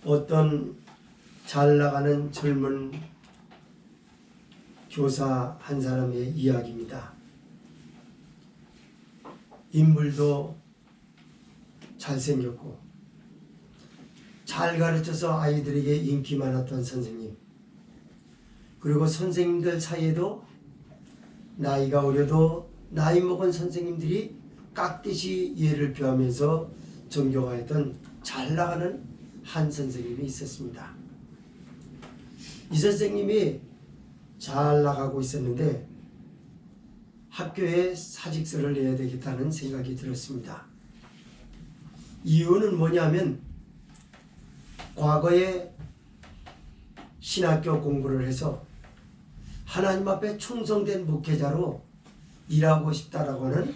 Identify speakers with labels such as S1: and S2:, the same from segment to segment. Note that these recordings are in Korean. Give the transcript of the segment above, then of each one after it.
S1: 어떤 잘 나가는 젊은 교사 한 사람의 이야기입니다. 인물도 잘생겼고 잘 가르쳐서 아이들에게 인기 많았던 선생님, 그리고 선생님들 사이에도 나이가 어려도 나이 먹은 선생님들이 깍듯이 예를 표하면서 존경하였던 잘 나가는 한 선생님이 있었습니다. 이 선생님이 잘 나가고 있었는데 학교에 사직서를 내야 되겠다는 생각이 들었습니다. 이유는 뭐냐면 과거에 신학교 공부를 해서 하나님 앞에 충성된 목회자로 일하고 싶다라고 하는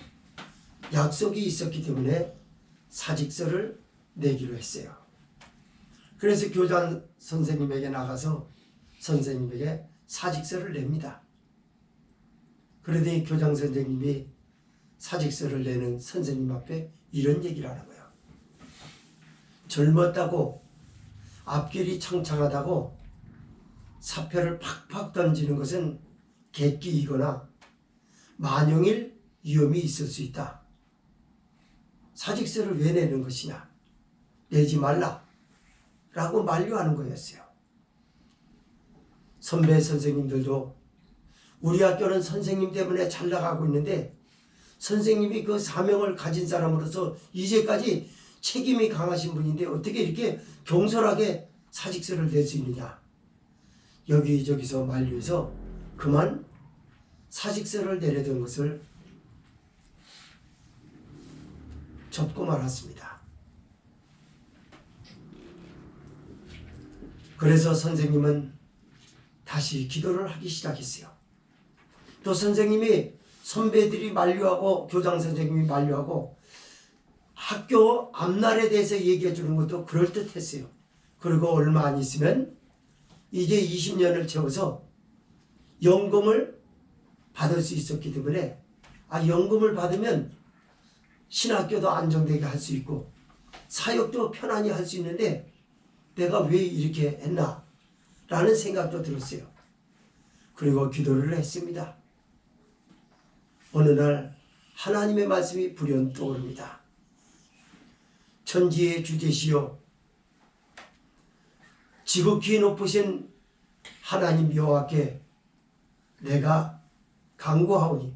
S1: 약속이 있었기 때문에 사직서를 내기로 했어요. 그래서 교장 선생님에게 나가서 선생님에게 사직서를 냅니다. 그러더니 교장 선생님이 사직서를 내는 선생님 앞에 이런 얘기를 하는 거예요. 젊었다고 앞길이 창창하다고 사표를 팍팍 던지는 것은 객기이거나 만용일 위험이 있을 수 있다. 사직서를 왜 내는 것이냐? 내지 말라 라고 만류하는 거였어요. 선배 선생님들도 우리 학교는 선생님 때문에 잘 나가고 있는데 선생님이 그 사명을 가진 사람으로서 이제까지 책임이 강하신 분인데 어떻게 이렇게 경솔하게 사직서를 낼 수 있느냐. 여기저기서 만류해서 그만 사직서를 내려던 것을 접고 말았습니다. 그래서 선생님은 다시 기도를 하기 시작했어요. 또 선생님이 선배들이 만류하고 교장 선생님이 만류하고 학교 앞날에 대해서 얘기해 주는 것도 그럴듯했어요. 그리고 얼마 안 있으면 이제 20년을 채워서 연금을 받을 수 있었기 때문에 연금을 받으면 신학교도 안정되게 할 수 있고 사역도 편안히 할 수 있는데 내가 왜 이렇게 했나 라는 생각도 들었어요. 그리고 기도를 했습니다. 어느 날 하나님의 말씀이 불현 떠오릅니다. 천지의 주제시요 지극히 높으신 하나님 여호와께 내가 간구하오니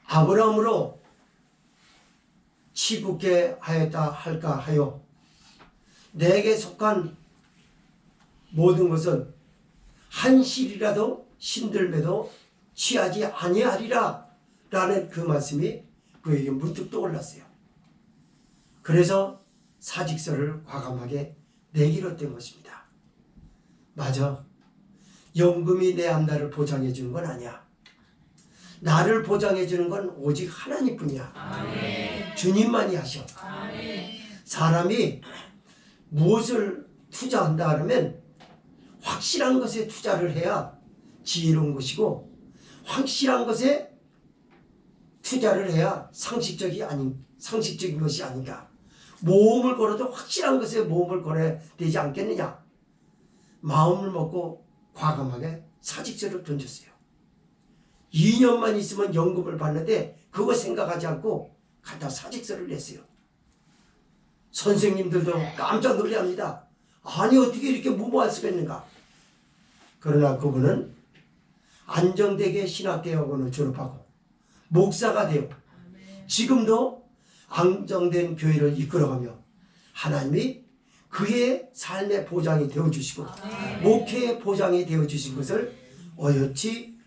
S1: 아브라함으로 치붙게 하였다 할까 하여 내게 속한 모든 것은 한 실이라도 신들매도 취하지 아니하리라 라는 그 말씀이 그에게 문득 떠올랐어요. 그래서 사직서를 과감하게 내기로 된 것입니다. 맞아. 연금이 내 앞날을 보장해 주는 건 아니야. 나를 보장해 주는 건 오직 하나님뿐이야. 아멘. 주님만이 하셔. 아멘. 사람이 무엇을 투자한다 하면 확실한 것에 투자를 해야 지혜로운 것이고 확실한 것에 투자를 해야 상식적인 것이 아닌가. 모험을 걸어도 확실한 것에 모험을 걸어야 되지 않겠느냐. 마음을 먹고 과감하게 사직서를 던졌어요. 2년만 있으면 연금을 받는데 그거 생각하지 않고 갖다 사직서를 냈어요. 선생님들도 깜짝 놀랍니다. 아니 어떻게 이렇게 무모할 수가 있는가. 그러나 그분은 안정되게 신학대학원을 졸업하고 목사가 되어 지금도 안정된 교회를 이끌어가며 하나님이 그의 삶의 보장이 되어주시고 목회의 보장이 되어주신 것을 어여치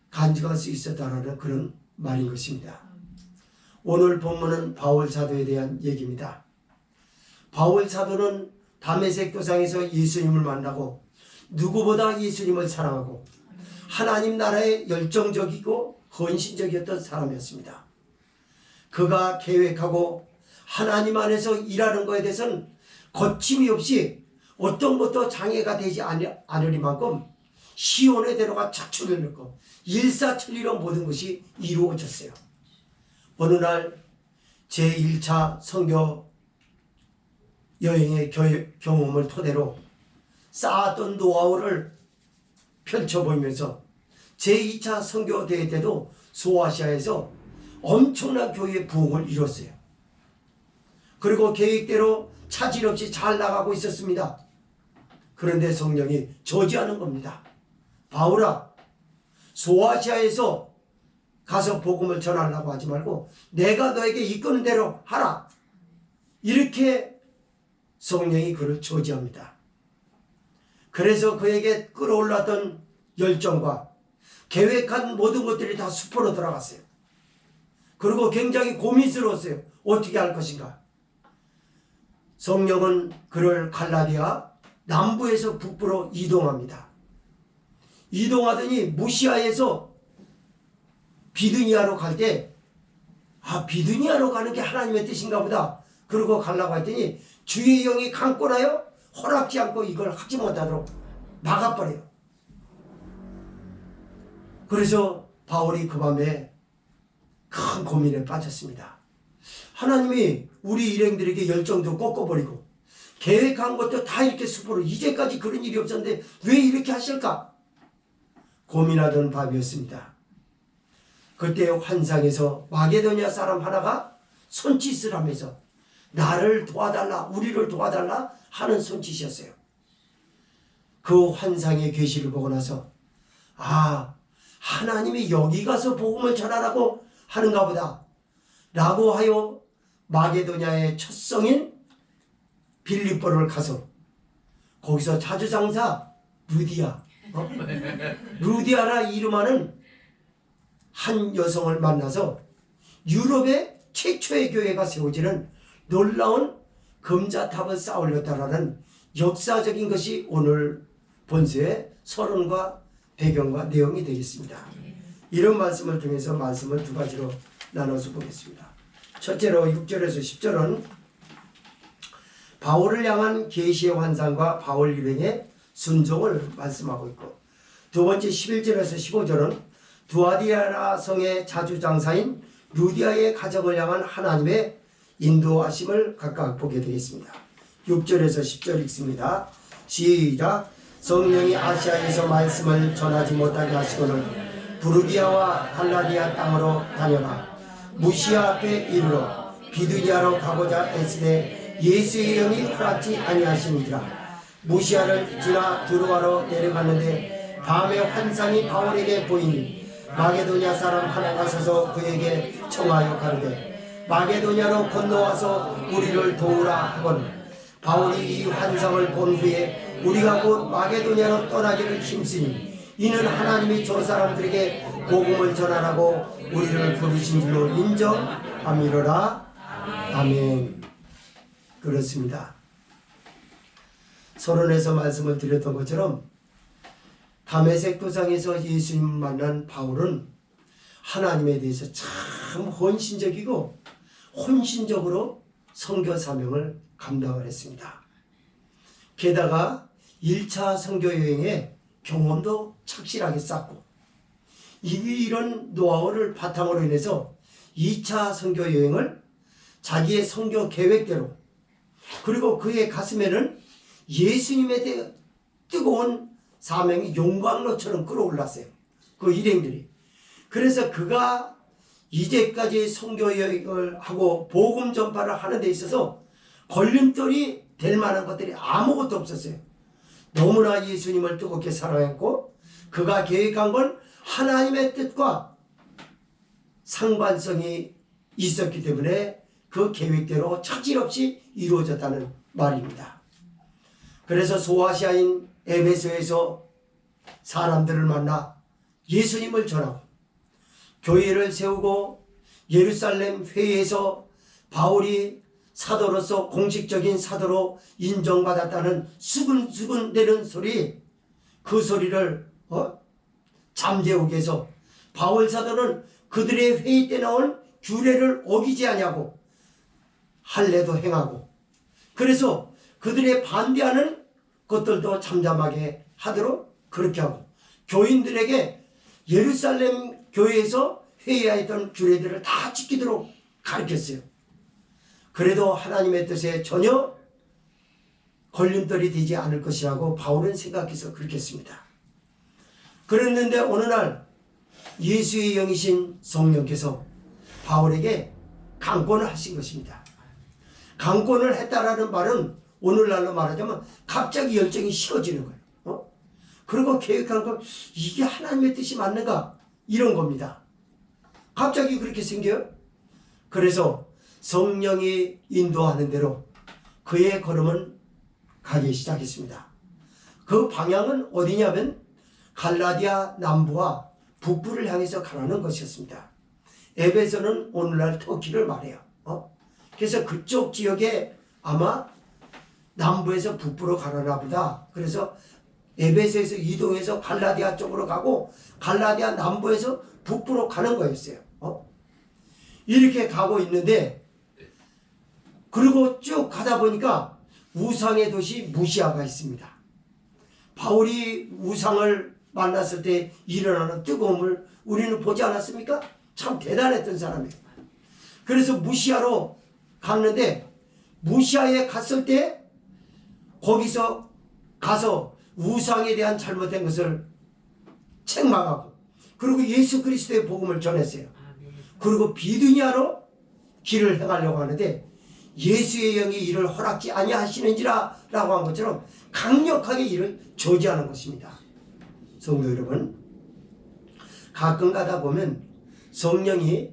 S1: 간직할 수 있었다는 그런 말인 것입니다. 오늘 본문은 바울 사도에 대한 얘기입니다. 바울 사도는 다메섹 도상에서 예수님을 만나고 누구보다 예수님을 사랑하고 하나님 나라에 열정적이고 헌신적이었던 사람이었습니다. 그가 계획하고 하나님 안에서 일하는 것에 대해서는 거침이 없이 어떤 것도 장애가 되지 않으리만큼 시온의 대로가 착축을 넣고 일사천리로 모든 것이 이루어졌어요. 어느 날 제1차 선교 여행의 경험을 토대로 쌓았던 노하우를 펼쳐보면서 제2차 선교대회 때도 소아시아에서 엄청난 교회의 부흥을 이뤘어요. 그리고 계획대로 차질 없이 잘 나가고 있었습니다. 그런데 성령이 저지하는 겁니다. 바울아, 소아시아에서 가서 복음을 전하려고 하지 말고 내가 너에게 이끄는 대로 하라. 이렇게 성령이 그를 저지합니다. 그래서 그에게 끌어올랐던 열정과 계획한 모든 것들이 다 수포로 들어갔어요. 그리고 굉장히 고민스러웠어요. 어떻게 할 것인가. 성령은 그를 갈라디아 남부에서 북부로 이동합니다. 이동하더니 무시아에서 비두니아로 갈 때 비두니아로 가는 게 하나님의 뜻인가 보다. 그러고 가려고 했더니 주의 영이 강권하여 허락지 않고 이걸 하지 못하도록 막아버려요. 그래서 바울이 그 밤에 큰 고민에 빠졌습니다. 하나님이 우리 일행들에게 열정도 꺾어버리고 계획한 것도 다 이렇게 수포로 이제까지 그런 일이 없었는데 왜 이렇게 하실까? 고민하던 밤이었습니다. 그때 환상에서 마게도냐 사람 하나가 손짓을 하면서 나를 도와달라, 우리를 도와달라 하는 손짓이었어요. 그 환상의 계시를 보고 나서 하나님이 여기 가서 복음을 전하라고 하는가 보다 라고 하여 마게도냐의 첫 성인 빌립보를 가서 거기서 자주장사 루디아라 이름하는 한 여성을 만나서 유럽의 최초의 교회가 세워지는 놀라운 금자탑을 쌓으렸다라는 역사적인 것이 오늘 본서의 서론과 배경과 내용이 되겠습니다. 이런 말씀을 통해서 말씀을 두 가지로 나눠서 보겠습니다. 첫째로 6절에서 10절은 바울을 향한 계시의 환상과 바울 일행의 순종을 말씀하고 있고, 두 번째 11절에서 15절은 두아디아라 성의 자주장사인 루디아의 가정을 향한 하나님의 인도하심을 각각 보게 되겠습니다. 6절에서 10절 읽습니다. 시작. 성령이 아시아에서 말씀을 전하지 못하게 하시고는 부르기아와 갈라디아 땅으로 다녀가 무시아 앞에 이르러 비두니아로 가고자 애쓰되 예수의 영이 허락지 아니하시니라. 무시아를 지나 드로아로 내려갔는데 밤에 환상이 바울에게 보이니 마게도냐 사람 하나가 서서 그에게 청하여 가르되 마게도냐로 건너와서 우리를 도우라 하거늘 바울이 이 환상을 본 후에 우리가 곧 마게도냐로 떠나기를 힘쓰니 이는 하나님이 저 사람들에게 복음을 전하라고 우리를 부르신 줄로 인정함이로라. 아멘. 그렇습니다. 서론에서 말씀을 드렸던 것처럼 다메섹 도상에서 예수님 만난 바울은 하나님에 대해서 참 헌신적이고 혼신적으로 선교 사명을 감당을 했습니다. 게다가 1차 선교 여행의 경험도 착실하게 쌓고 이런 노하우를 바탕으로 인해서 2차 선교 여행을 자기의 선교 계획대로, 그리고 그의 가슴에는 예수님에 대해 뜨거운 사명이 용광로처럼 끌어올랐어요. 그 일행들이. 그래서 그가 이제까지 선교 여행을 하고 복음 전파를 하는 데 있어서 걸림돌이 될 만한 것들이 아무것도 없었어요. 너무나 예수님을 뜨겁게 사랑했고 그가 계획한 건 하나님의 뜻과 상관성이 있었기 때문에 그 계획대로 차질 없이 이루어졌다는 말입니다. 그래서 소아시아인 에베소에서 사람들을 만나 예수님을 전하고 교회를 세우고 예루살렘 회의에서 바울이 사도로서 공식적인 사도로 인정받았다는 수근수근대는 소리, 그 소리를 잠재우게 해서 바울 사도는 그들의 회의 때 나온 규례를 어기지 아니하고 할례도 행하고, 그래서 그들의 반대하는 것들도 잠잠하게 하도록 그렇게 하고, 교인들에게 예루살렘 교회에서 회의하였던 규례들을 다 지키도록 가르쳤어요. 그래도 하나님의 뜻에 전혀 걸림돌이 되지 않을 것이라고 바울은 생각해서 그렇게 했습니다. 그랬는데 어느 날 예수의 영이신 성령께서 바울에게 강권을 하신 것입니다. 강권을 했다라는 말은 오늘날로 말하자면 갑자기 열정이 식어지는 거예요. 그리고 계획한 거 이게 하나님의 뜻이 맞는가? 이런 겁니다. 갑자기 그렇게 생겨요. 그래서 성령이 인도하는 대로 그의 걸음은 가기 시작했습니다. 그 방향은 어디냐면 갈라디아 남부와 북부를 향해서 가라는 것이었습니다. 에베소는 오늘날 터키를 말해요. 그래서 그쪽 지역에 아마 남부에서 북부로 가려나 보다. 그래서 에베소에서 이동해서 갈라디아 쪽으로 가고 갈라디아 남부에서 북부로 가는 거였어요. 이렇게 가고 있는데 그리고 쭉 가다 보니까 우상의 도시 무시아가 있습니다. 바울이 우상을 만났을 때 일어나는 뜨거움을 우리는 보지 않았습니까? 참 대단했던 사람이에요. 그래서 무시아로 갔는데 무시아에 갔을 때 거기서 가서 우상에 대한 잘못된 것을 책망하고 그리고 예수 그리스도의 복음을 전했어요. 그리고 비두니아로 길을 행하려고 하는데 예수의 영이 이를 허락지 아니하시는지라 라고 한 것처럼 강력하게 이를 저지하는 것입니다. 성도 여러분, 가끔 가다 보면 성령이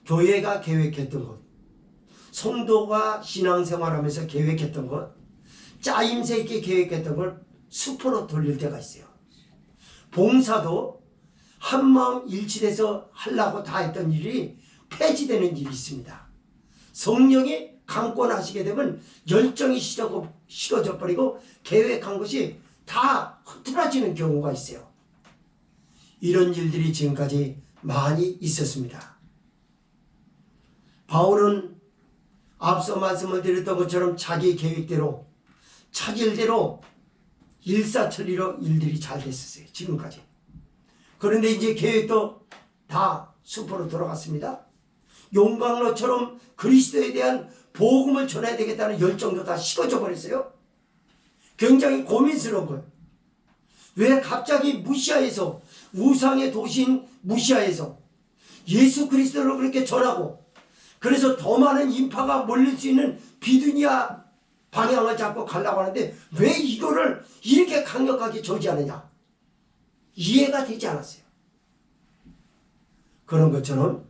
S1: 교회가 계획했던 것, 성도가 신앙생활하면서 계획했던 것, 짜임새 있게 계획했던 걸 수포로 돌릴 때가 있어요. 봉사도 한마음 일치돼서 하려고 다 했던 일이 폐지되는 일이 있습니다. 성령이 강권하시게 되면 열정이 식어져 버리고 계획한 것이 다 흐트러지는 경우가 있어요. 이런 일들이 지금까지 많이 있었습니다. 바울은 앞서 말씀을 드렸던 것처럼 자기 계획대로 차질대로 일사천리로 일들이 잘 됐었어요. 지금까지. 그런데 이제 계획도 다 수포로 돌아갔습니다. 용광로처럼 그리스도에 대한 복음을 전해야 되겠다는 열정도 다 식어져 버렸어요. 굉장히 고민스러운 거예요. 왜 갑자기 무시아에서 우상의 도시인 무시아에서 예수 그리스도를 그렇게 전하고 그래서 더 많은 인파가 몰릴 수 있는 비두니아 방향을 잡고 가려고 하는데 왜 이거를 이렇게 강력하게 저지하느냐? 이해가 되지 않았어요. 그런 것처럼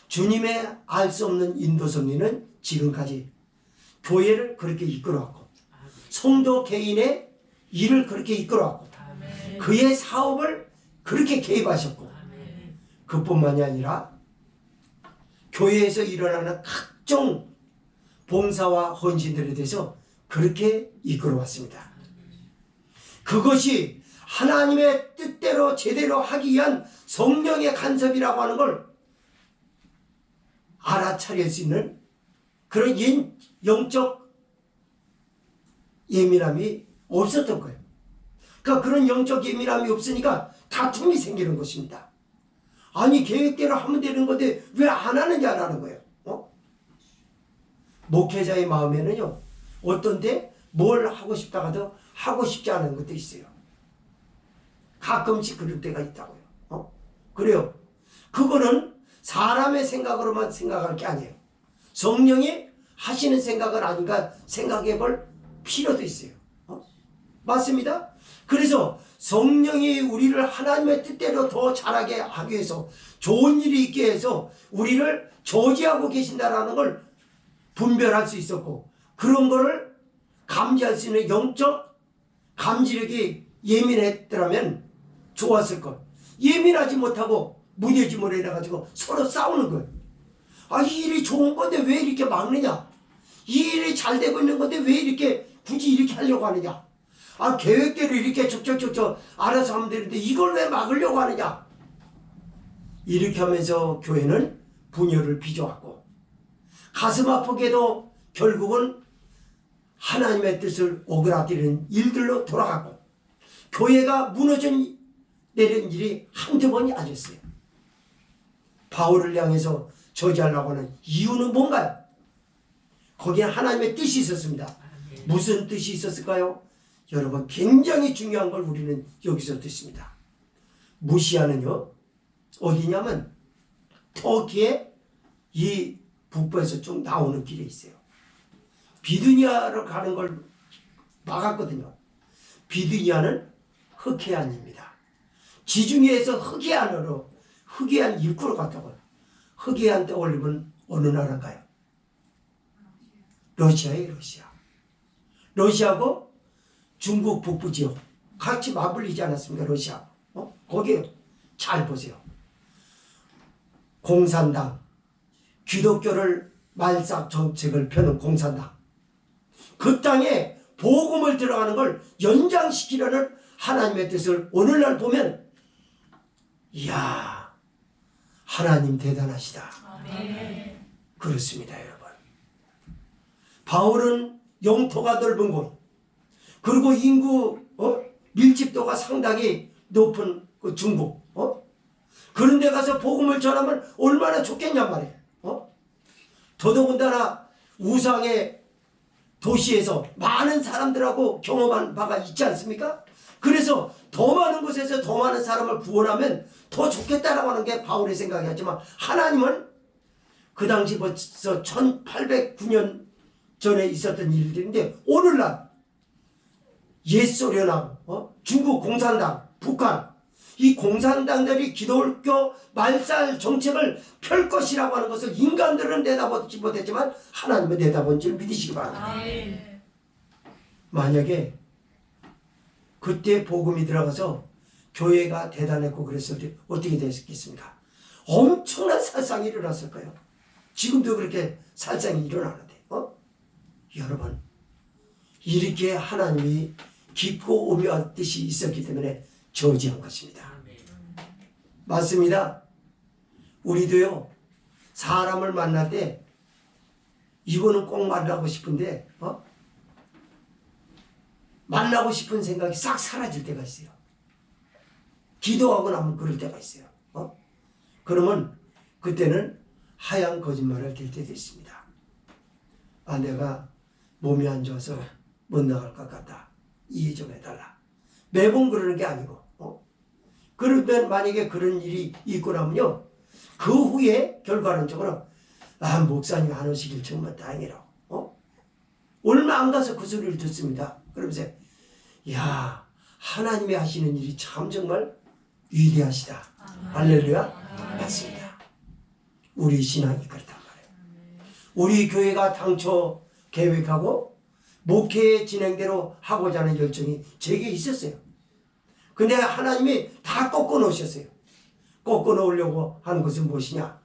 S1: 주님의 알 수 없는 인도 섭리는 지금까지 교회를 그렇게 이끌어왔고 성도 개인의 일을 그렇게 이끌어왔고 그의 사업을 그렇게 개입하셨고 그뿐만이 아니라 교회에서 일어나는 각종 봉사와 헌신들에 대해서 그렇게 이끌어왔습니다. 그것이 하나님의 뜻대로 제대로 하기 위한 성령의 간섭이라고 하는 걸 알아차릴 수 있는 그런 영적 예민함이 없었던 거예요. 그러니까 그런 영적 예민함이 없으니까 다툼이 생기는 것입니다. 아니 계획대로 하면 되는 건데 왜 안 하느냐라는 거예요. 목회자의 마음에는요 어떤 때 뭘 하고 싶다가도 하고 싶지 않은 것도 있어요. 가끔씩 그럴 때가 있다고요. 그래요. 그거는 사람의 생각으로만 생각할 게 아니에요. 성령이 하시는 생각은 아닌가 생각해 볼 필요도 있어요. 맞습니다. 그래서 성령이 우리를 하나님의 뜻대로 더 잘하게 하기 위해서 좋은 일이 있게 해서 우리를 저지하고 계신다라는 걸 분별할 수 있었고 그런 거를 감지할 수 있는 영적 감지력이 예민했더라면 좋았을 것. 예민하지 못하고 무뎌짐으로 해가지고 서로 싸우는 거예요. 아, 이 일이 좋은 건데 왜 이렇게 막느냐? 이 일이 잘 되고 있는 건데 왜 이렇게 굳이 이렇게 하려고 하느냐? 아, 계획대로 이렇게 척척척척 알아서 하면 되는데 이걸 왜 막으려고 하느냐? 이렇게 하면서 교회는 분열을 빚어왔고 가슴 아프게도 결국은 하나님의 뜻을 오그라뜨리는 일들로 돌아갔고 교회가 무너져 내린 일이 한두 번이 아니었어요. 바울을 향해서 저지하려고 하는 이유는 뭔가요? 거기에 하나님의 뜻이 있었습니다. 무슨 뜻이 있었을까요? 여러분, 굉장히 중요한 걸 우리는 여기서 듣습니다. 무시아는요, 어디냐면 터키의 이 북부에서 좀 나오는 길에 있어요. 비두니아로 가는 걸 막았거든요. 비두니아는 흑해안입니다. 지중해에서 흑해안 입구로 갔다고요. 흑해안 떠올리면 어느 나라인가요? 러시아예요, 러시아. 러시아하고 중국 북부 지역 같이 맞물리지 않았습니까? 러시아. 거기에 잘 보세요. 공산당, 기독교를 말싹 정책을 펴는 공산당. 그 땅에 복음을 들어가는 걸 연장시키려는 하나님의 뜻을 오늘날 보면, 이야, 하나님 대단하시다. 아멘. 그렇습니다, 여러분. 바울은 영토가 넓은 곳, 그리고 인구 밀집도가 상당히 높은 그 중국, 그런 데 가서 복음을 전하면 얼마나 좋겠냔 말이에요. 더더군다나 우상의 도시에서 많은 사람들하고 경험한 바가 있지 않습니까? 그래서 더 많은 곳에서 더 많은 사람을 구원하면 더 좋겠다라고 하는 게 바울의 생각이었지만, 하나님은 그 당시 벌써 1809년 전에 있었던 일들인데, 오늘날 옛소련하고 중국 공산당, 북한, 이 공산당들이 기독교 말살 정책을 펼 것이라고 하는 것을 인간들은 내다보지 못했지만 하나님은 내다본 줄 믿으시기 바랍니다. 만약에 그때 복음이 들어가서 교회가 대단했고 그랬을 때 어떻게 됐겠습니까? 엄청난 살상이 일어났을 거예요. 지금도 그렇게 살상이 일어나는데, 여러분, 이렇게 하나님이 깊고 오묘한 뜻이 있었기 때문에 저지한 것입니다. 맞습니다. 우리도요, 사람을 만날 때 이거는 꼭 만나고 싶은데 만나고 싶은 생각이 싹 사라질 때가 있어요. 기도하고 나면 그럴 때가 있어요. 그러면 그때는 하얀 거짓말을 댈 때도 있습니다. 아, 내가 몸이 안 좋아서 못 나갈 것 같다, 이해 좀 해달라. 매번 그러는 게 아니고, 그러면 만약에 그런 일이 있고 나면요, 그 후에 결과론적으로, 아, 목사님 안 오시길 정말 다행이라고. 얼마 안 가서 그 소리를 듣습니다. 그러면서, 야, 하나님이 하시는 일이 참 정말 위대하시다. 할렐루야. 맞습니다. 우리 신앙이 그렇단 말이에요. 우리 교회가 당초 계획하고 목회 진행대로 하고자 하는 열정이 제게 있었어요. 근데 하나님이 다 꺾어 놓으셨어요. 꺾어 놓으려고 하는 것은 무엇이냐?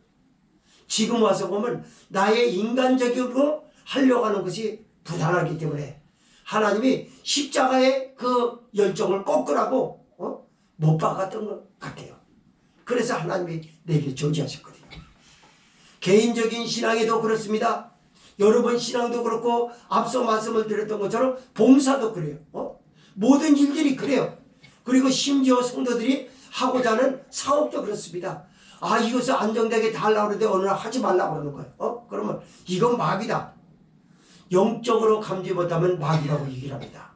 S1: 지금 와서 보면 나의 인간적으로 하려고 하는 것이 부단하기 때문에 하나님이 십자가의 그 열정을 꺾으라고 못 박았던 것 같아요. 그래서 하나님이 내게 저지하셨거든요. 개인적인 신앙에도 그렇습니다. 여러분 신앙도 그렇고 앞서 말씀을 드렸던 것처럼 봉사도 그래요. 모든 일들이 그래요. 그리고 심지어 성도들이 하고자 하는 사업도 그렇습니다. 아, 이것을 안정되게 다 하려고 그러는데 어느 날 하지 말라고 그러는 거예요. 그러면 이건 마귀다. 영적으로 감지 못하면 마귀라고 얘기를 합니다.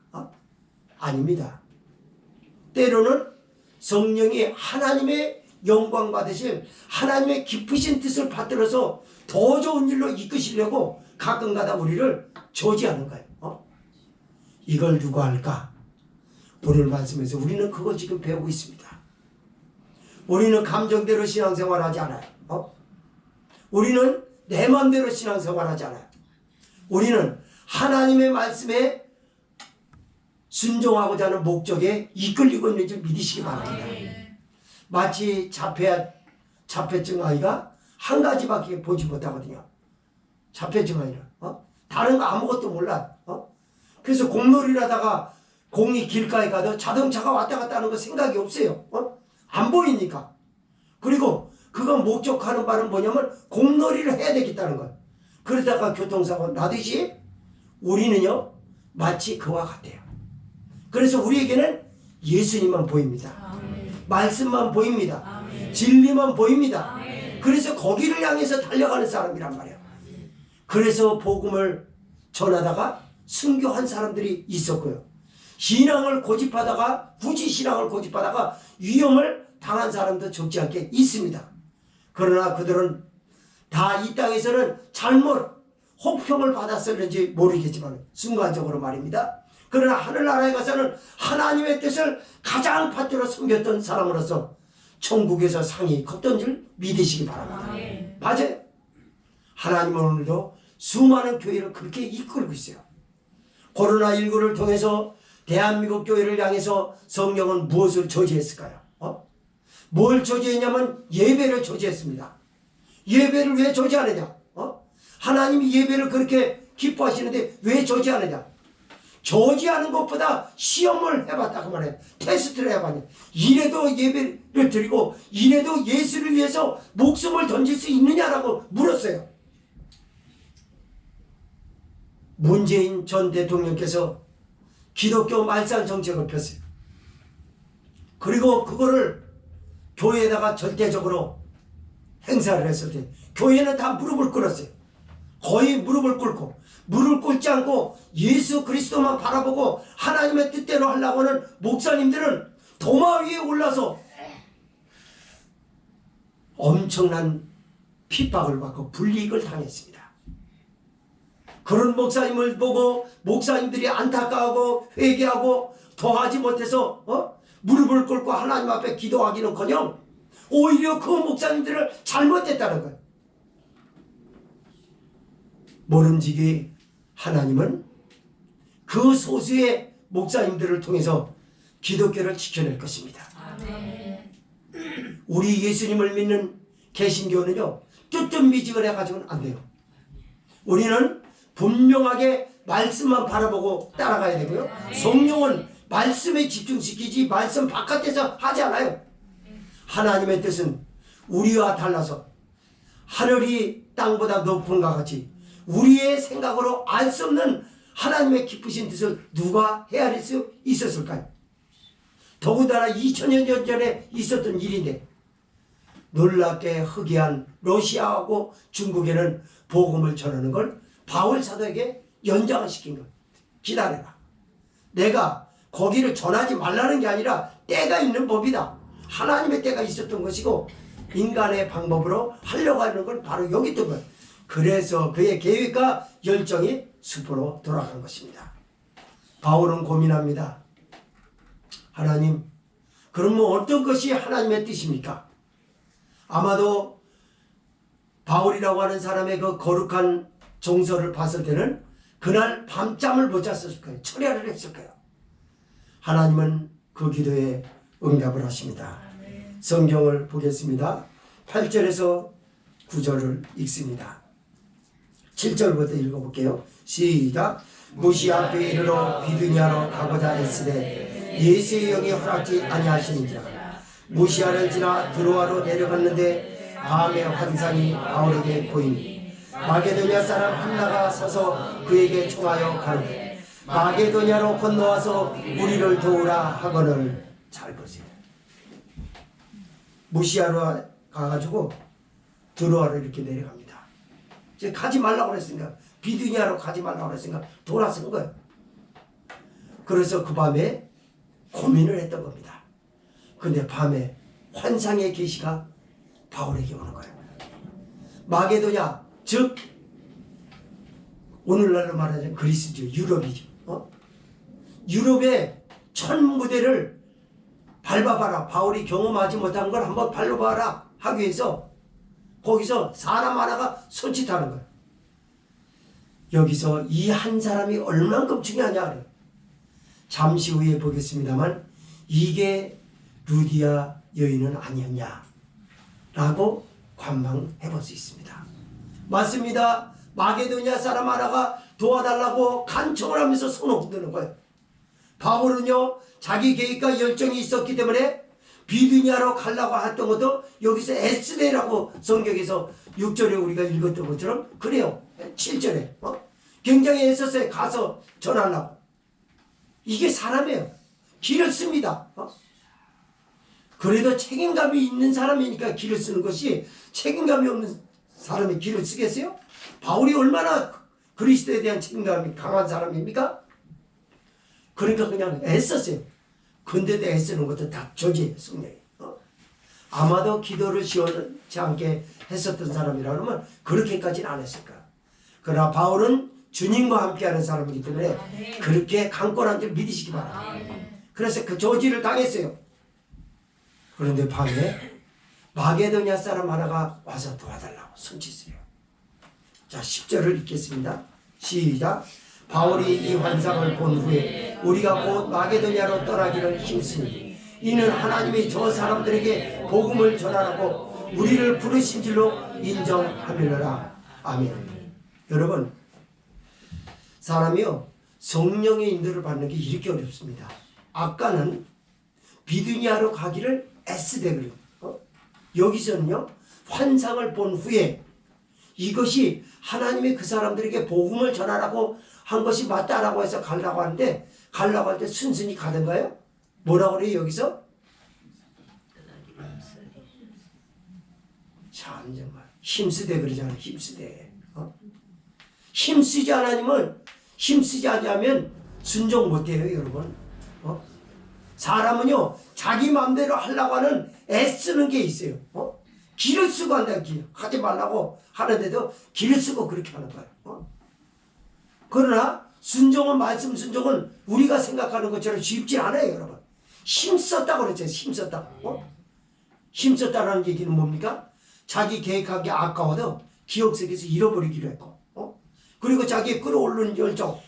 S1: 아닙니다. 때로는 성령이 하나님의 영광 받으실 하나님의 깊으신 뜻을 받들어서 더 좋은 일로 이끄시려고 가끔가다 우리를 저지하는 거예요. 이걸 누가 할까? 오늘 말씀에서 우리는 그거 지금 배우고 있습니다. 우리는 감정대로 신앙생활하지 않아요. 우리는 내 마음대로 신앙생활하지 않아요. 우리는 하나님의 말씀에 순종하고자 하는 목적에 이끌리고 있는 줄 믿으시기 바랍니다. 마치 자폐증 아이가 한 가지밖에 보지 못하거든요. 자폐증 아이는 다른 거 아무것도 몰라. 그래서 공놀이를 하다가 공이 길가에 가도 자동차가 왔다 갔다 하는 거 생각이 없어요. 안 보이니까. 그리고 그건 목적하는 바는 뭐냐면 공놀이를 해야 되겠다는 거예요. 그러다가 교통사고 나듯이 우리는요 마치 그와 같아요. 그래서 우리에게는 예수님만 보입니다. 말씀만 보입니다. 진리만 보입니다. 그래서 거기를 향해서 달려가는 사람이란 말이에요. 그래서 복음을 전하다가 순교한 사람들이 있었고요. 신앙을 고집하다가 굳이 신앙을 고집하다가 위험을 당한 사람도 적지 않게 있습니다. 그러나 그들은 다 이 땅에서는 잘못 혹평을 받았을는지 모르겠지만 순간적으로 말입니다. 그러나 하늘나라에 가서는 하나님의 뜻을 가장 받들어 섬겼던 사람으로서 천국에서 상이 컸던 줄 믿으시기 바랍니다. 맞아요. 하나님은 오늘도 수많은 교회를 그렇게 이끌고 있어요. 코로나19를 통해서 대한민국 교회를 향해서 성령은 무엇을 저지했을까요? 뭘 저지했냐면 예배를 저지했습니다. 예배를 왜 저지하느냐? 하나님이 예배를 그렇게 기뻐하시는데 왜 저지하느냐? 저지하는 것보다 시험을 해봤다 그 말이에요. 테스트를 해봤냐. 이래도 예배를 드리고 이래도 예수를 위해서 목숨을 던질 수 있느냐라고 물었어요. 문재인 전 대통령께서 기독교 말살 정책을 폈어요. 그리고 그거를 교회에다가 절대적으로 행사를 했을 때 교회는 다 무릎을 꿇었어요. 거의 무릎을 꿇고 무릎을 꿇지 않고 예수 그리스도만 바라보고 하나님의 뜻대로 하려고 하는 목사님들은 도마 위에 올라서 엄청난 핍박을 받고 불이익을 당했습니다. 그런 목사님을 보고 목사님들이 안타까워하고 회개하고 더하지 못해서 무릎을 꿇고 하나님 앞에 기도하기는커녕 오히려 그 목사님들을 잘못했다는 거예요. 모름지기 하나님은 그 소수의 목사님들을 통해서 기독교를 지켜낼 것입니다. 우리 예수님을 믿는 개신교는요 뜨뜻미직을 해가지고는 안 돼요. 우리는 분명하게 말씀만 바라보고 따라가야 되고요. 성령은 말씀에 집중시키지 말씀 바깥에서 하지 않아요. 하나님의 뜻은 우리와 달라서 하늘이 땅보다 높은 것 같이 우리의 생각으로 알 수 없는 하나님의 기쁘신 뜻을 누가 헤아릴 수 있었을까요? 더군다나 2000년 전에 있었던 일인데 놀랍게 허기한 러시아하고 중국에는 복음을 전하는 걸 바울 사도에게 연장을 시킨 거예요. 기다려라. 내가 거기를 전하지 말라는 게 아니라 때가 있는 법이다. 하나님의 때가 있었던 것이고 인간의 방법으로 하려고 하는 건 바로 여기 있던 거예요. 그래서 그의 계획과 열정이 수포로 돌아간 것입니다. 바울은 고민합니다. 하나님, 그러면 어떤 것이 하나님의 뜻입니까? 아마도 바울이라고 하는 사람의 그 거룩한 정서를 봤을 때는 그날 밤잠을 못 잤을 거예요. 철야를 했을 거예요. 하나님은 그 기도에 응답을 하십니다. 성경을 보겠습니다. 8절에서 9절을 읽습니다. 7절부터 읽어볼게요. 시작. 무시 앞에 이르러 비두니아로 가고자 했으되 예수의 영이 허락지 아니하시는지라. 무시아를 지나 드로아로 내려갔는데 밤의 환상이 바울에게 보이니 마게도냐 사람 한나가 서서 그에게 청하여 가르되 마게도냐로 건너와서 우리를 도우라 하거늘. 잘 보세요. 무시아로 가가지고 드로아로 이렇게 내려갑니다. 이제 가지 말라고 그랬으니까 비두니아로 가지 말라고 그랬으니까 돌아선 거예요. 그래서 그 밤에 고민을 했던 겁니다. 근데 밤에 환상의 계시가 바울에게 오는 거예요. 마게도냐, 즉 오늘날로 말하자면 그리스죠. 유럽이죠. 유럽의 천무대를 밟아봐라. 바울이 경험하지 못한 걸 한번 밟아봐라 하기 위해서 거기서 사람 하나가 손짓하는 거예요. 여기서 이 한 사람이 얼만큼 중요하냐 그래요. 잠시 후에 보겠습니다만 이게 루디아 여인은 아니었냐 라고 관망해 볼 수 있습니다. 맞습니다. 마게도냐 사람 하나가 도와달라고 간청을 하면서 손을 흔드는 거예요. 바울은요 자기 계획과 열정이 있었기 때문에 비두니아로 가려고 했던 것도 여기서 에스데라고 성경에서 6절에 우리가 읽었던 것처럼 그래요. 7절에 굉장히 애썼어요. 가서 전하려고. 이게 사람이에요. 길을 씁니다. 그래도 책임감이 있는 사람이니까 길을 쓰는 것이 책임감이 없는 사람이 길을 쓰겠어요? 바울이 얼마나 그리스도에 대한 책임감이 강한 사람입니까? 그러니까 그냥 애썼어요. 근데도 애쓰는 것도 다 저지예요, 성령이. 아마도 기도를 시원치 않게 했었던 사람이라 그러면 그렇게까지는 안 했을 거야. 그러나 바울은 주님과 함께하는 사람이기 때문에 그렇게 강권한 줄 믿으시기 바랍니다. 그래서 그 저지를 당했어요. 그런데 밤에 마게도냐 사람 하나가 와서 도와달라고 손짓을 해요. 자, 10절을 읽겠습니다. 시작. 바울이 이 환상을 본 후에 우리가 곧 마게도냐로 떠나기를 힘쓰니 이는 하나님이 저 사람들에게 복음을 전하라고 우리를 부르신 줄로 인정하밀어라. 아멘. 여러분, 사람이요 성령의 인도를 받는 게 이렇게 어렵습니다. 아까는 비두니아로 가기를 애쓰되 그래요. 여기서는요 환상을 본 후에 이것이 하나님이 그 사람들에게 복음을 전하라고 한 것이 맞다라고 해서 가려고 하는데, 가려고 할 때 순순히 가던가요? 뭐라고 그래요 여기서? 참 정말 힘쓰되 그러잖아요. 힘쓰되. 힘쓰지 않으면, 힘쓰지 않으면 순종 못해요 여러분. 사람은요 자기 마음대로 하려고 하는 애쓰는 게 있어요. 기를 쓰고 한다. 길 하지 말라고 하는데도 기를 쓰고 그렇게 하는 거예요. 그러나 순종은, 말씀 순종은 우리가 생각하는 것처럼 쉽지 않아요 여러분. 힘썼다고 그랬죠. 힘썼다고. 힘썼다라는 얘기는 뭡니까? 자기 계획한 게 아까워도 기억 속에서 잃어버리기로 했고, 그리고 자기 끌어오르는 열정,